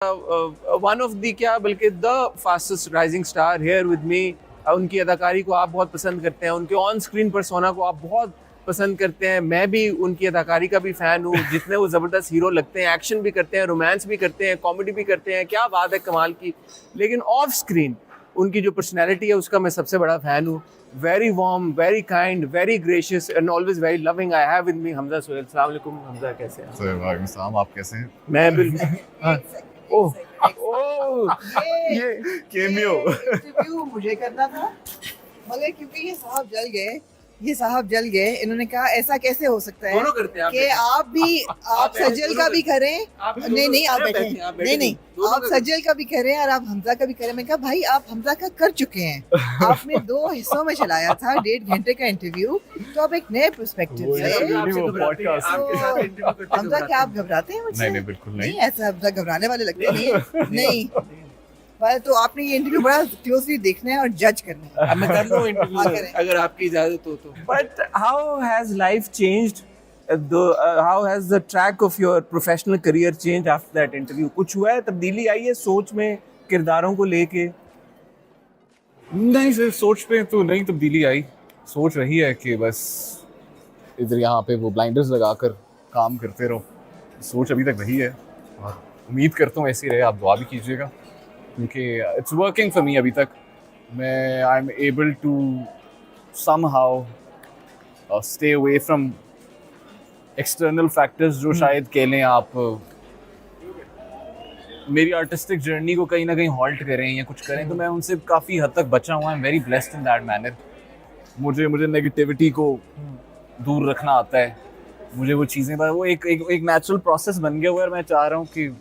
One of the क्या बल्कि the fastest rising star here with me. उनकी अदाकारी को आप बहुत पसंद करते हैं, उनके ऑन स्क्रीन पर्सोना को आप बहुत पसंद करते हैं। मैं भी उनकी अदाकारी का भी फ़ैन हूँ। जितने वो ज़बरदस्त हीरो लगते हैं, एक्शन भी करते हैं, रोमांस भी करते हैं, कॉमेडी भी करते हैं, क्या बात है कमाल की। लेकिन ऑफ स्क्रीन उनकी जो पर्सनैलिटी है उसका मैं सबसे बड़ा फ़ैन हूँ। Very warm, very kind, very gracious and always very loving. I have with me Hamza Sohail. अस्सलाम वालेकुम हमजा, कैसे हैं? वालेकुम सलाम, आप कैसे हैं? मैं बिल्कुल ओह ओह ये केमियो। इंटरव्यू मुझे करना था, मगर क्योंकि ये साहब जल गए, इन्होंने कहा ऐसा कैसे हो सकता है दोनों करते हैं आप कि आप भी आप सज्जल का भी करें। नहीं आप बैठे, नहीं आप सज्जल का भी करें और आप हमजा का भी करें। मैं कहा भाई आप हमजा का कर चुके हैं, आपने 2 हिस्सों में चलाया था 1.5 घंटे का इंटरव्यू, तो आप एक नए पर्सपेक्टिव से। हमजा क्या आप घबराते हैं मुझसे? नहीं बिल्कुल नहीं। ऐसा हमजा घबराने वाले लगते नहीं नहीं पर तो आपने ये इंटरव्यू बड़ा क्लोजली देखना है और जज करना है। अब मैं कर लूं इंटरव्यू हाँ, करें। अगर आपकी इजाजत हो तो। But how has life changed, how has the track of your professional career change after that interview? कुछ हुआ है, तब्दीली आई है सोच में, किरदारों को लेके? नहीं सर, सोच पे तो नहीं तब्दीली आई। सोच रही है कि बस इधर यहाँ पे वो ब्लाइंडर्स लगाकर काम करते रहो। सोच अभी तक वही है और उम्मीद करता हूँ ऐसी रहे। आप दुआ भी कीजिएगा क्योंकि इट्स वर्किंग फॉर मी अभी तक। मैं I am able to somehow stay away from external factors जो शायद कह लें आप मेरी आर्टिस्टिक जर्नी को कहीं ना कहीं हॉल्ट करें या कुछ करें, तो मैं उनसे काफ़ी हद तक बचा हुआ। आई am very blessed in that manner. मुझे नेगेटिविटी को दूर रखना आता है। मुझे वो चीज़ें वो एक नेचुरल प्रोसेस बन गया हुआ है और मैं चाह रहा हूँ कि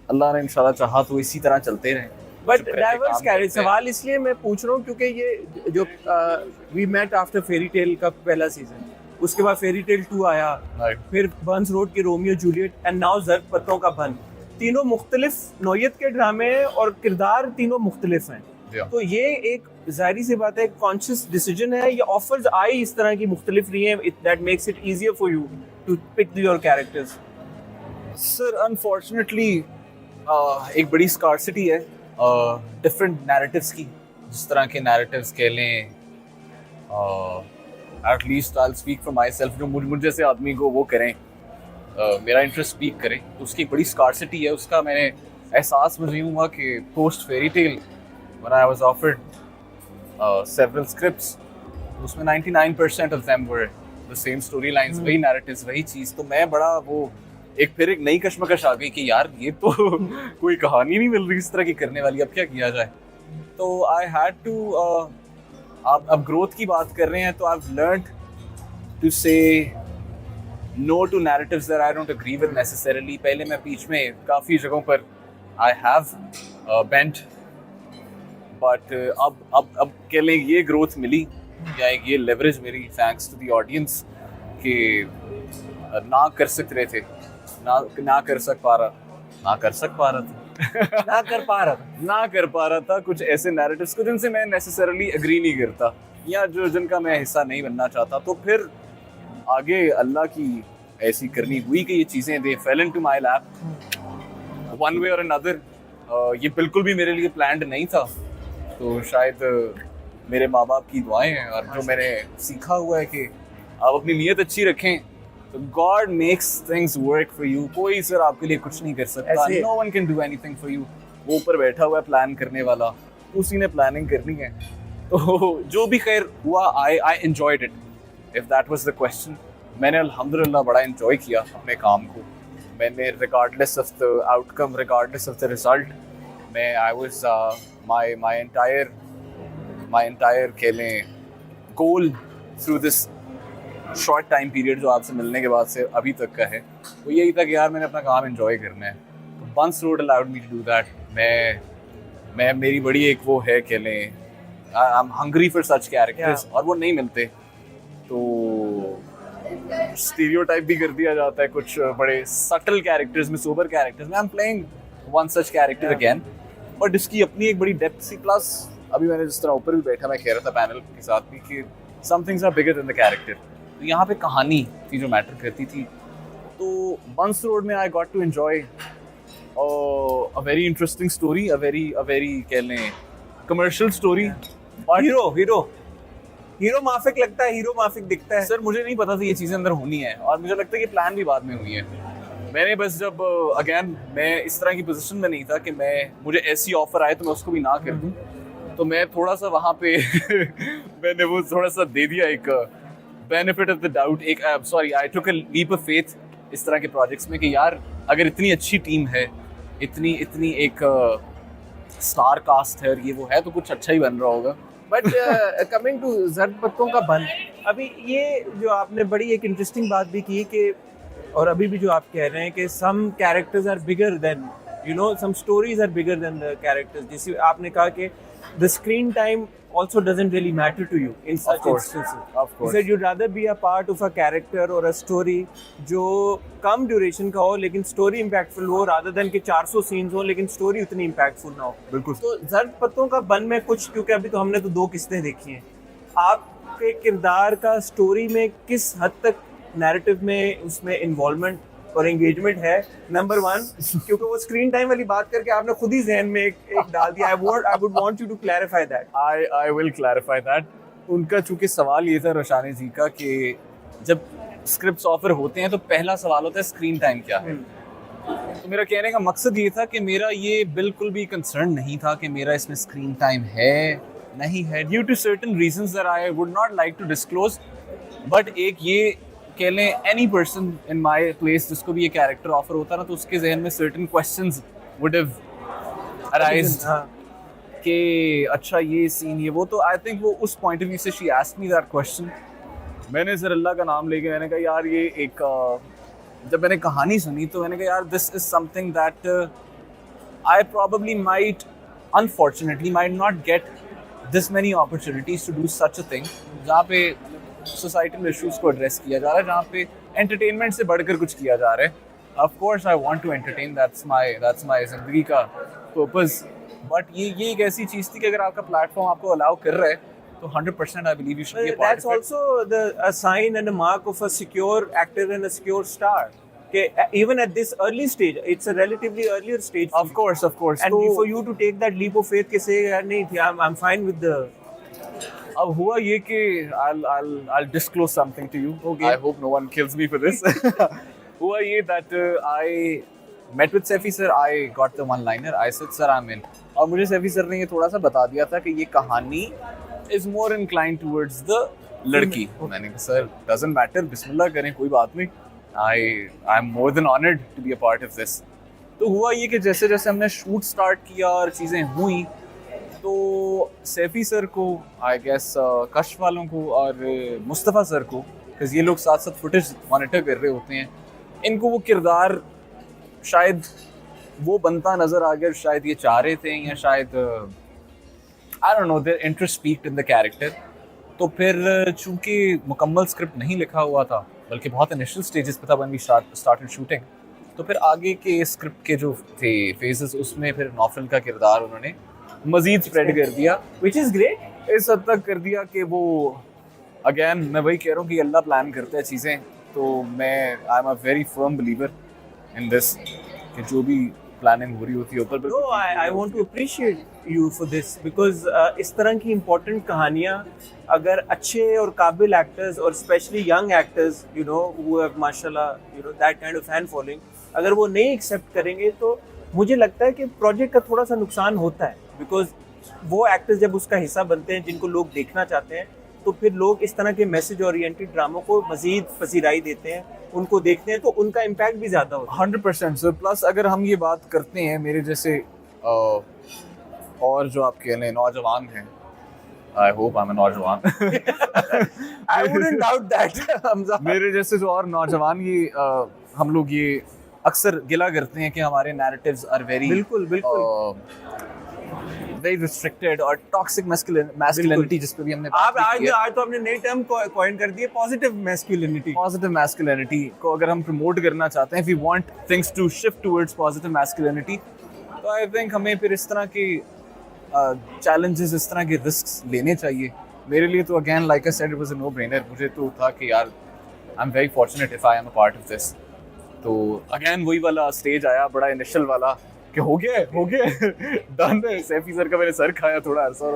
अल्लाह ने इंशाल्लाह चाहा तो इसी तरह चलते रहें। बट डाइवर्स कैरेक्टर सवाल इसलिए मैं पूछ रहा हूँ क्योंकि ये जो we met after fairy tale का पहला सीजन, उसके बाद फेरी टेल 2 आया, फिर बर्न्स रोड के रोमियो जूलियट एंड नाउ ज़र्क पत्तों का बन। तीनों मुख्तलिफ नौयत के ड्रामे हैं और किरदार तीनों मुख्तलिफ हैं। तो ये एक जाहिर सी बात है, कॉन्शियस डिसीजन है, ये ऑफर्स आई इस तरह की मुख्तलिफ रही हैं, that makes it easier for you to pick your characters? Sir unfortunately एक बड़ी स्कार्सिटी है डिफरेंट नैरेटिव्स की। जिस तरह के नैरेटिव्स कह लें, at least I will speak for my self, जो मुझ जैसे आदमी को वो करें, मेरा इंटरेस्ट पीक करें, तो उसकी एक बड़ी स्कार्सिटी है। उसका मैंने एहसास मुझे यूँ हुआ कि post fairy tale when I was offered several scripts, उसमें 99% of them were the same story lines, वही नैरेटिव्स, वही चीज़। तो मैं बड़ा वो एक नई कश्मकश आ गई कि यार ये तो कोई कहानी नहीं मिल रही इस तरह की करने वाली, अब क्या किया जाए। तो आई हैड टू आप अब ग्रोथ की बात कर रहे हैं तो I have learned to say no to narratives that I don't agree with necessarily. पहले मैं बीच में काफ़ी जगहों पर आई हैव बेंट, बट अब कह लें ये ग्रोथ मिली या एक ये लेवरेज मिली थैंक्स टू द ऑडियंस कि ना कर सक रहे थे, ना कर पा रहा था कुछ ऐसे नैरेटिव्स को जिनसे मैं नेसेसरली एग्री नहीं करता या जो जिनका मैं हिस्सा नहीं बनना चाहता। तो फिर आगे अल्लाह की ऐसी करनी हुई कि ये चीज़ें they fell into my lap one way और अनदर। ये बिल्कुल भी मेरे लिए प्लान्ड नहीं था, तो शायद मेरे माँ बाप की दुआएं हैं और जो मैंने सीखा हुआ है कि आप अपनी नीयत अच्छी रखें तो God makes things work for you. कोई सर आपके लिए कुछ नहीं कर सकता, no one can do anything for you. वो ऊपर बैठा हुआ है प्लान करने वाला, उसी ने प्लानिंग करनी है। तो जो भी खैर हुआ, I enjoyed it, if that was the question. मैंने अल्हम्दुलिल्लाह बड़ा एंजॉय किया अपने काम को। मैंने regardless of the outcome, regardless of the result, मैं आई वाज माय एंटायर कह लें goal through this short time period जो आपसे मिलने के बाद से अभी तक का है, वो यही था कि यार मैंने अपना काम एंजॉय करना है। तो बंस रोड allowed me to do that. मैं मेरी बड़ी एक वो है कह लें, I am hungry for such characters, और वो नहीं मिलते तो स्टीरियोटाइप भी कर दिया जाता है कुछ बड़े सटल कैरेक्टर्स में, सोबर कैरेक्टर्स में। I am playing one such character again, but इसकी अपनी एक बड़ी डेप्थ सी। प्लस अभी मैंने जिस तरह ऊपर भी बैठा मैं कह रहा था पैनल के साथ भी कि some things are bigger than the character. तो यहाँ पे कहानी थी जो मैटर करती थी। तो बंस रोड में I got to enjoy a very interesting story, a very कह लें commercial story. But हीरो माफिक लगता है, हीरो माफिक दिखता है। सर मुझे नहीं पता था ये चीज़ें अंदर होनी है, और मुझे लगता है कि प्लान भी बाद में हुई है। मैंने बस जब अगेन मैं इस तरह की पोजीशन में नहीं था कि मुझे ऐसी ऑफर आए तो मैं उसको भी ना कर दूं, तो मैं थोड़ा सा वहाँ पे मैंने वो थोड़ा सा दे दिया एक बेनिफिट ऑफ द डाउट, एक sorry I took a leap of faith इस तरह के प्रोजेक्ट्स में कि यार अगर इतनी अच्छी टीम है, इतनी एक स्टार कास्ट है और ये वो है, तो कुछ अच्छा ही बन रहा होगा। बट कमिंग टू जर्द पत्तों का बन, अभी ये जो आपने बड़ी एक इंटरेस्टिंग बात भी की कि, और अभी भी जो आप कह रहे हैं कि some characters are bigger than, you know, some stories are bigger than the characters, जैसे आपने कहा कि the screen time also doesn't really matter to you in such instances. Of course. You said you'd rather be a part of a character or a story जो कम duration का हो लेकिन story impactful हो, rather than कि 400 scenes हो लेकिन story उतनी impactful ना हो। बिल्कुल। तो जर्द पत्तों का बन में कुछ, क्योंकि अभी तो हमने तो 2 किस्तें देखी हैं, आपके किरदार का स्टोरी में किस हद तक नैरेटिव में उसमें इन्वॉल्वमेंट और एंगेजमेंट है, नंबर 1, क्योंकि वो स्क्रीन टाइम वाली बात करके आपने खुद ही ज़हन में एक डाल दिया। I would want you to clarify that. I will clarify that. उनका चूंकि सवाल ये था रोशानी जी का कि जब स्क्रिप्ट्स ऑफर होते हैं तो पहला सवाल होता है स्क्रीन टाइम क्या है। तो मेरा कहने का मकसद ये था कि मेरा ये बिल्कुल भी कंसर्न नहीं था कि मेरा इसमें स्क्रीन टाइम है नहीं है, due to certain reasons that I would not like to disclose. But एक ये कह लें any person in my place जिसको भी ये कैरेक्टर ऑफर होता ना, तो उसके जहन में certain questions would have arised कि अच्छा ये सीन ये वो। तो आई थिंक वो उस पॉइंट ऑफ व्यू से she asked me that question. मैंने ज़रअल्लाह का नाम लेके मैंने कहा यार ये एक जब मैंने कहानी सुनी तो मैंने कहा यार this is something that I probably might unfortunately might not get this many opportunities to do such a thing, जहाँ पे सोसाइटल इश्यूज को एड्रेस किया जा रहा है, जहाँ पे एंटरटेनमेंट से बढ़कर कुछ किया जा रहा है। Of course I want to entertain, that's my जिंदगी का पर्पस। बट ये एक ऐसी चीज़ थी कि अगर आपका प्लेटफॉर्म आपको अलाउ कर रहा है तो 100% I believe you should be a part That's also a sign and a mark of a secure actor and a secure star. Okay, even at this early stage, it's a relatively earlier stage. Of course. And for you to take that leap of faith के say यार नहीं थी, I'm fine with the. अब हुआ ये कि I'll disclose something to you. Okay. I hope no one kills me for this. हुआ ये that I met with Saifi sir. I got the one-liner. I said sir I'm in. और मुझे Saifi sir ने ये थोड़ा सा बता दिया था कि ये कहानी is more inclined towards the लड़की। मैंने कहा सर doesn't matter, बिस्मिल्लाह करें, कोई बात नहीं। I'm more than honored to be a part of this. तो हुआ ये कि जैसे जैसे हमने शूट स्टार्ट किया और चीज़ें हुई तो सैफी सर को आई गेस कश वालों को और मुस्तफ़ा सर को, बिकॉज ये लोग साथ साथ फुटेज मॉनिटर कर रहे होते हैं, इनको वो किरदार शायद वो बनता नज़र आ गया, शायद ये चाह रहे थे या शायद I don't know their interest peaked in the character. तो फिर चूंकि मुकम्मल स्क्रिप्ट नहीं लिखा हुआ था बल्कि बहुत इनिशियल स्टेजेस पे था व्हेन वी स्टार्टेड शूटिंग, तो फिर आगे के स्क्रिप्ट के जो थे फेजेस उसमें फिर नौफल का किरदार उन्होंने मजीद स्प्रेड कर दिया, Which is great. इस हद तक कर दिया कि वो अगेन मैं वही कह रहा हूँ कि अल्लाह प्लान करता है चीज़ें। तो मैं I am a very firm believer in this कि जो भी प्लानिंग हो रही होती है ऊपर। No, I want to appreciate you for this because इस तरह की important कहानियाँ अगर अच्छे और काबिल एक्टर्स और specially young actors you know who have माशाल्लाह you know that kind of fan following, अगर वो नहीं एक्सेप्ट करेंगे तो मुझे लगता है कि प्रोजेक्ट का थोड़ा सा नुकसान होता है, बिकॉज वो एक्टर्स जब उसका हिस्सा बनते हैं जिनको लोग देखना चाहते हैं तो फिर लोग इस तरह के मैसेज ओरिएंटेड ड्रामों को मजीद पसीराई देते हैं, उनको देखते हैं तो उनका इम्पैक्ट भी ज़्यादा होता है। 100% सर। प्लस अगर हम ये बात करते हैं मेरे जैसे और जो आप कह लें नौजवान हैं, आई होप आई एम नौजवान, I wouldn't doubt that, Hamza. मेरे जैसे जो और नौजवान ये हम लोग ये अक्सर गिला करते हैं कि हमारे नैरेटिव्स आर वेरी बिल्कुल वेरी रिस्ट्रिक्टेड और टॉक्सिक मैस्कुलिनिटी जिस पे भी हमने आप आज तो आपने नई टर्म कॉइन कर दी है, पॉजिटिव मैस्कुलिनिटी। पॉजिटिव मैस्कुलिनिटी को अगर हम प्रमोट करना चाहते हैं, we want things to shift towards positive masculinity, तो आई थिंक हमें फिर इस तरह के चैलेंजेस, इस तरह के रिस्क्स लेने चाहिए। मेरे लिए तो again like I said it was a no brainer. मुझे तो था कि यार I am very fortunate if I am a part of this. तो अगेन वही वाला स्टेज आया, बड़ा इनिशियल वाला कि हो गया डन है। सैफी सर का मैंने सर खाया थोड़ा अरसा,